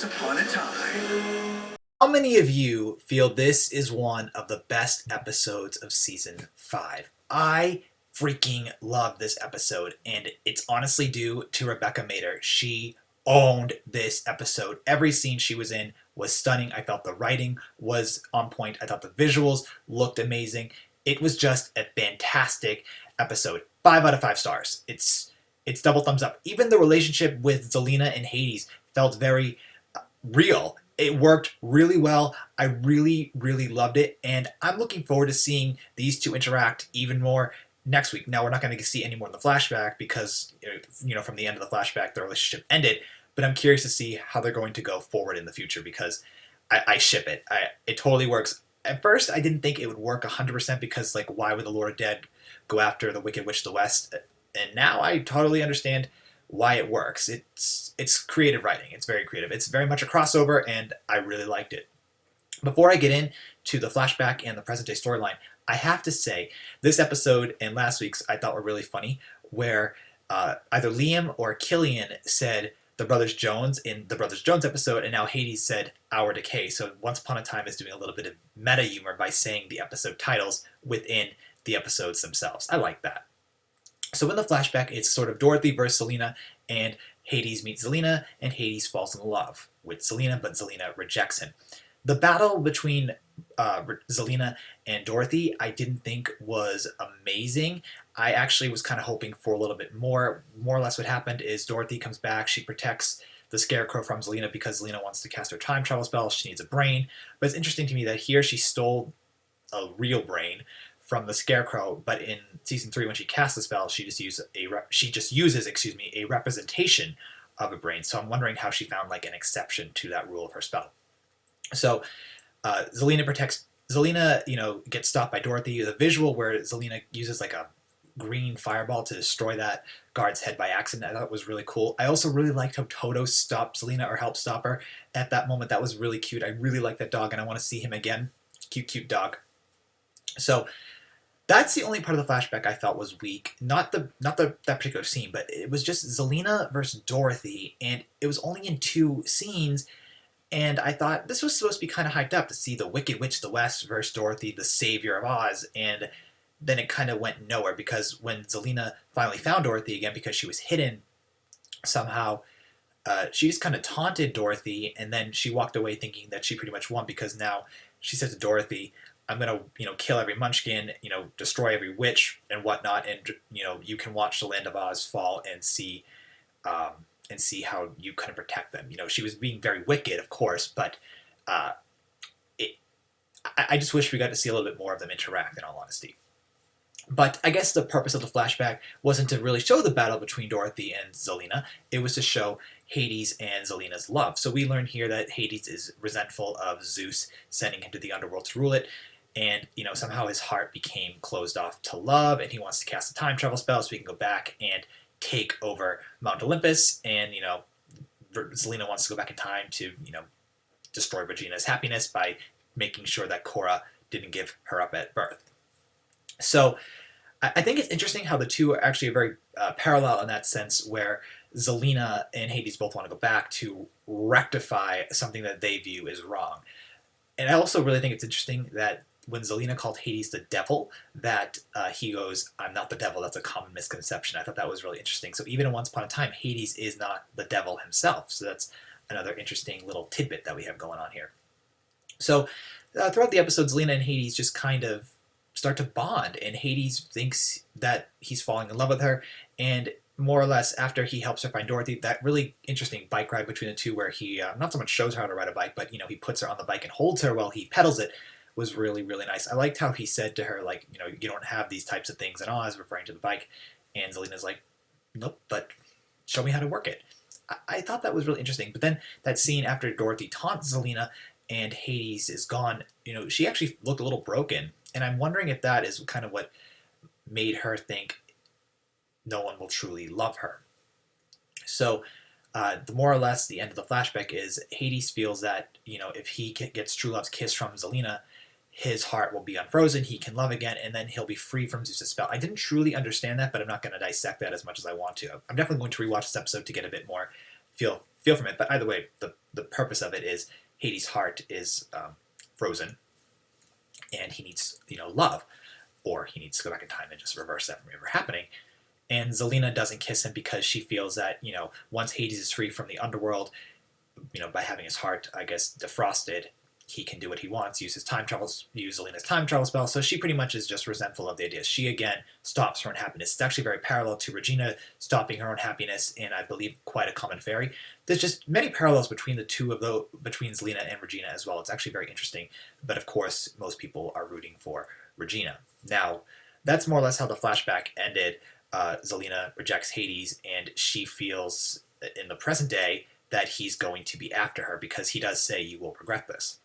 upon a time. How many of you feel this is one of the best episodes of season 5? I freaking love this episode, and it's honestly due to Rebecca Mader. She owned this episode. Every scene she was in was stunning. I felt the writing was on point. I thought the visuals looked amazing. It was just a fantastic episode. 5 out of 5 stars. It's double thumbs up. Even the relationship with Zelina and Hades felt very real. It worked really well. I really, really loved it, and I'm looking forward to seeing these two interact even more next week. Now, we're not going to see any more in the flashback because, from the end of the flashback, the relationship ended, but I'm curious to see how they're going to go forward in the future because I ship it. It totally works. At first, I didn't think it would work 100% because, why would the Lord of Dead go after the Wicked Witch of the West? And now I totally understand why it works. It's creative writing. It's very creative. It's very much a crossover, and I really liked it. Before I get into the flashback and the present day storyline, I have to say this episode and last week's I thought were really funny, where either Liam or Killian said the Brothers Jones in the Brothers Jones episode, and now Hades said Our Decay. So Once Upon a Time is doing a little bit of meta humor by saying the episode titles within the episodes themselves. I like that. So in the flashback, it's sort of Dorothy versus Zelina, and Hades meets Zelina, and Hades falls in love with Zelina, but Zelina rejects him. The battle between Zelina and Dorothy, I didn't think was amazing. I actually was kind of hoping for a little bit more. More or less what happened is Dorothy comes back, she protects the Scarecrow from Zelina because Zelina wants to cast her time travel spell, she needs a brain. But it's interesting to me that here she stole a real brain from the Scarecrow, but in season 3, when she casts the spell, she just uses a representation of a brain. So I'm wondering how she found an exception to that rule of her spell. So Zelina gets stopped by Dorothy. The visual where Zelina uses a green fireball to destroy that guard's head by accident, I thought was really cool. I also really liked how Toto stopped Zelina or helped stop her at that moment. That was really cute. I really like that dog, and I want to see him again. Cute dog. So that's the only part of the flashback I felt was weak. Not that particular scene, but it was just Zelina versus Dorothy, and it was only in 2 scenes. And I thought this was supposed to be kind of hyped up to see the Wicked Witch of the West versus Dorothy, the savior of Oz, and then it kind of went nowhere because when Zelina finally found Dorothy again, because she was hidden somehow, she just kind of taunted Dorothy, and then she walked away thinking that she pretty much won because now she said to Dorothy, I'm going to, kill every munchkin, destroy every witch and whatnot, and, you can watch the Land of Oz fall and see how you kind of protect them. She was being very wicked, of course, but I just wish we got to see a little bit more of them interact, in all honesty. But I guess the purpose of the flashback wasn't to really show the battle between Dorothy and Zelina. It was to show Hades and Zelina's love. So we learn here that Hades is resentful of Zeus sending him to the underworld to rule it. And, somehow his heart became closed off to love, and he wants to cast a time travel spell so he can go back and take over Mount Olympus. And, Zelina wants to go back in time to, destroy Regina's happiness by making sure that Cora didn't give her up at birth. So I think it's interesting how the two are actually very parallel in that sense, where Zelina and Hades both want to go back to rectify something that they view as wrong. And I also really think it's interesting that when Zelina called Hades the devil, that he goes, I'm not the devil. That's a common misconception. I thought that was really interesting. So even in Once Upon a Time, Hades is not the devil himself. So that's another interesting little tidbit that we have going on here. So throughout the episode, Zelina and Hades just kind of start to bond, and Hades thinks that he's falling in love with her, and more or less after he helps her find Dorothy, that really interesting bike ride between the two where he not so much shows her how to ride a bike, but he puts her on the bike and holds her while he pedals it, was really, really nice. I liked how he said to her, you don't have these types of things in Oz, referring to the bike, and Zelina's like, nope, but show me how to work it. I thought that was really interesting. But then that scene after Dorothy taunts Zelina and Hades is gone, she actually looked a little broken, and I'm wondering if that is kind of what made her think no one will truly love her. So the more or less the end of the flashback is Hades feels that, if he gets true love's kiss from Zelina, his heart will be unfrozen, he can love again, and then he'll be free from Zeus' spell. I didn't truly understand that, but I'm not going to dissect that as much as I want to. I'm definitely going to rewatch this episode to get a bit more feel feel from it. But either way, the purpose of it is Hades' heart is frozen, and he needs love, or he needs to go back in time and just reverse that from ever happening. And Zelina doesn't kiss him because she feels that once Hades is free from the underworld, by having his heart, I guess, defrosted, he can do what he wants, use Zelina's time travel spell. So she pretty much is just resentful of the idea. She again stops her own happiness. It's actually very parallel to Regina stopping her own happiness in, I believe, Quite a Common Fairy. There's just many parallels between the two of those, between Zelina and Regina as well. It's actually very interesting. But of course, most people are rooting for Regina. Now, that's more or less how the flashback ended. Zelina rejects Hades, and she feels in the present day that he's going to be after her because he does say, "You will regret this."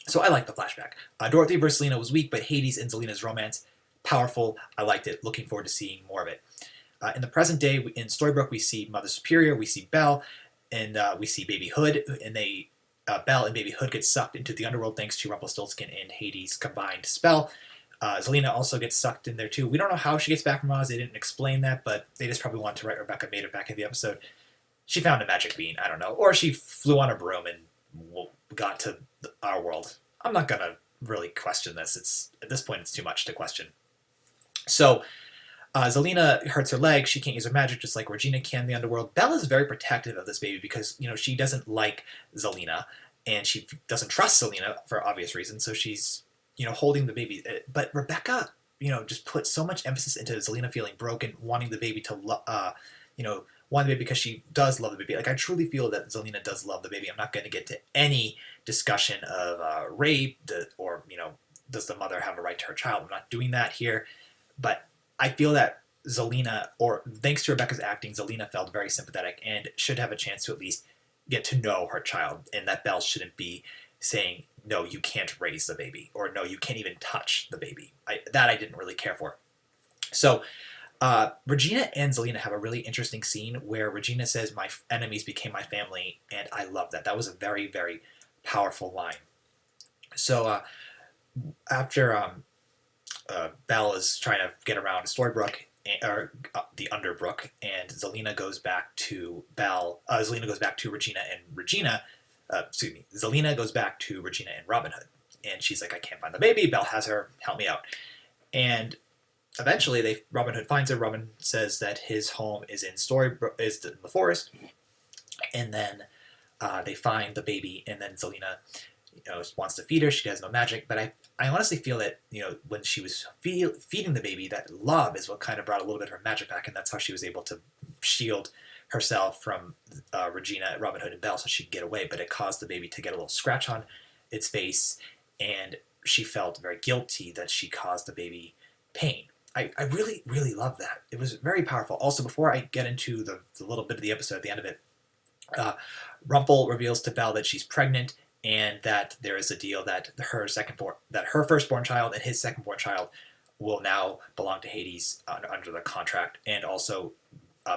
So I like the flashback. Dorothy versus Zelina was weak, but Hades and Zelina's romance, powerful. I liked it. Looking forward to seeing more of it. In the present day, in Storybrooke, we see Mother Superior, we see Belle, and we see Baby Hood, and Belle and Baby Hood get sucked into the underworld thanks to Rumpelstiltskin and Hades' combined spell. Zelina also gets sucked in there too. We don't know how she gets back from Oz. They didn't explain that, but they just probably wanted to write Rebecca Mader back in the episode. She found a magic bean, I don't know. Or she flew on a broom and got to our world. I'm not going to really question this. At this point, it's too much to question. So, Zelina hurts her leg. She can't use her magic just like Regina can in the underworld. Belle is very protective of this baby because, she doesn't like Zelina, and she doesn't trust Zelina for obvious reasons, so she's holding the baby. But Rebecca, just put so much emphasis into Zelina feeling broken, wanting the baby to, wanting the baby because she does love the baby. Like, I truly feel that Zelina does love the baby. I'm not going to get to any discussion of rape or, does the mother have a right to her child? I'm not doing that here. But I feel that Zelina, or thanks to Rebecca's acting, Zelina felt very sympathetic and should have a chance to at least get to know her child, and that Belle shouldn't be saying, no, you can't raise the baby, or no, you can't even touch the baby. That I didn't really care for. So Regina and Zelina have a really interesting scene where Regina says, "My enemies became my family," and I love that. That was a very, very powerful line. So after Belle is trying to get around Storybrooke, or the Underbrook, and Zelina goes back to Zelina goes back to Regina and Zelina goes back to Regina and Robin Hood, and she's like, "I can't find the baby. Belle has her. Help me out." And eventually, Robin Hood finds her. Robin says that his home is in the forest, and then they find the baby, and then Zelina, wants to feed her. She has no magic, but I honestly feel that when she was feeding the baby, that love is what kind of brought a little bit of her magic back, and that's how she was able to shield herself from Regina, Robin Hood, and Belle, so she could get away. But it caused the baby to get a little scratch on its face, and she felt very guilty that she caused the baby pain. I really, really love that. It was very powerful. Also, before I get into the little bit of the episode at the end of it, Rumpel reveals to Belle that she's pregnant, and that there is a deal that her firstborn child and his secondborn child will now belong to Hades under the contract. And also,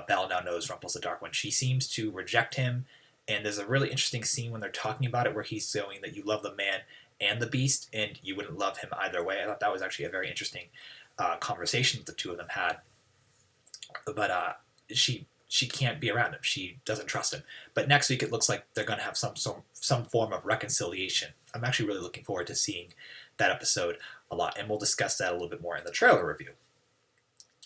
Belle now knows Rumpel's the Dark One. She seems to reject him, and there's a really interesting scene when they're talking about it where he's saying that you love the man and the beast, and you wouldn't love him either way. I thought that was actually a very interesting conversation that the two of them had. But she can't be around him. She doesn't trust him. But next week it looks like they're going to have some form of reconciliation. I'm actually really looking forward to seeing that episode a lot, and we'll discuss that a little bit more in the trailer review.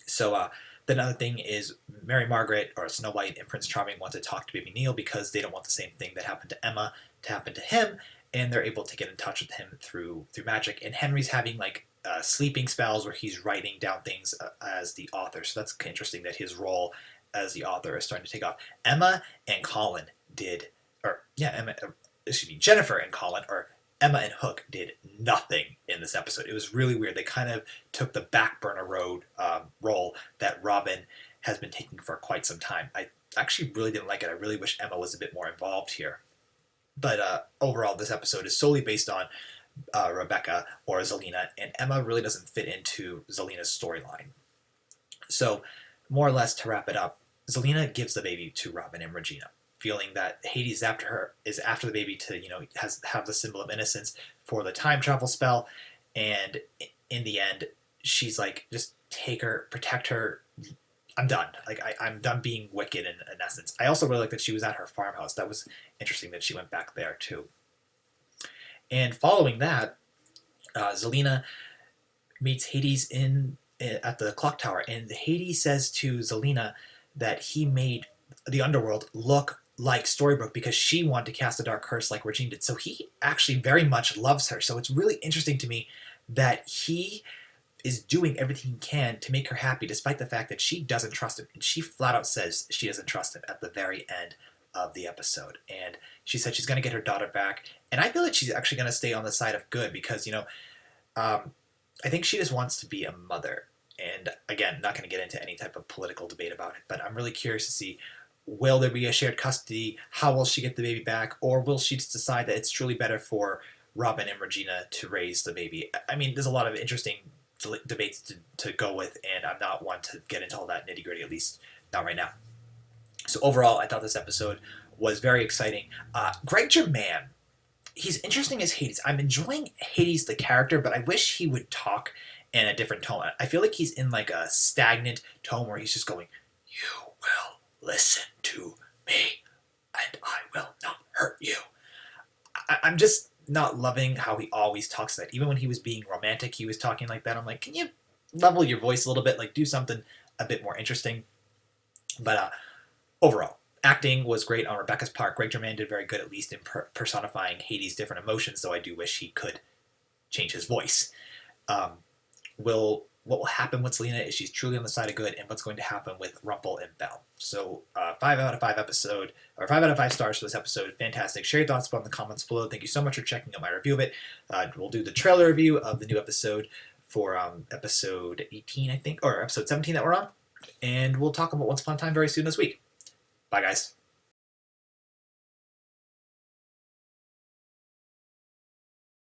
So the other thing is Mary Margaret, or Snow White, and Prince Charming want to talk to Baby Neil because they don't want the same thing that happened to Emma to happen to him, and they're able to get in touch with him through magic. And Henry's having sleeping spells where he's writing down things as the author. So that's interesting that his role as the author is starting to take off. Jennifer and Colin, or Emma and Hook, did nothing in this episode. It was really weird. They kind of took the back burner role that Robin has been taking for quite some time. I actually really didn't like it. I really wish Emma was a bit more involved here. But overall, this episode is solely based on Rebecca or Zelina, and Emma really doesn't fit into Zelina's storyline. So, more or less, to wrap it up, Zelina gives the baby to Robin and Regina, feeling that Hades is after the baby to have the symbol of innocence for the time travel spell, and in the end, she's like, just take her, protect her, I'm done. Like I'm done being wicked in essence. I also really like that she was at her farmhouse. That was interesting that she went back there too. And following that, Zelina meets Hades at the clock tower, and Hades says to Zelina that he made the underworld look like Storybrooke because she wanted to cast a dark curse like Regine did. So he actually very much loves her. So it's really interesting to me that he is doing everything he can to make her happy, despite the fact that she doesn't trust him. And she flat out says she doesn't trust him at the very end of the episode. And she said she's going to get her daughter back. And I feel like she's actually going to stay on the side of good because, I think she just wants to be a mother. And again, not going to get into any type of political debate about it, but I'm really curious to see, will there be a shared custody? How will she get the baby back? Or will she just decide that it's truly better for Robin and Regina to raise the baby? I mean, there's a lot of interesting debates to go with, and I'm not one to get into all that nitty gritty, at least not right now. So overall, I thought this episode was very exciting. Greg Germain, he's interesting as Hades. I'm enjoying Hades the character, but I wish he would talk in a different tone. I feel like he's in like a stagnant tone where he's just going, "You will listen to me, and I will not hurt you." I'm just not loving how he always talks like that. Even when he was being romantic, he was talking like that. I'm like, can you level your voice a little bit? Like, do something a bit more interesting. But overall, acting was great on Rebecca's part. Greg Germain did very good, at least in personifying Hades' different emotions, though I do wish he could change his voice. What will happen with Selena is she's truly on the side of good, and what's going to happen with Rumple and Belle. So 5 out of 5 episode, or 5 out of 5 stars for this episode. Fantastic. Share your thoughts in the comments below. Thank you so much for checking out my review of it. We'll do the trailer review of the new episode for episode 18, I think, or episode 17 that we're on. And we'll talk about Once Upon a Time very soon this week. Bye, guys.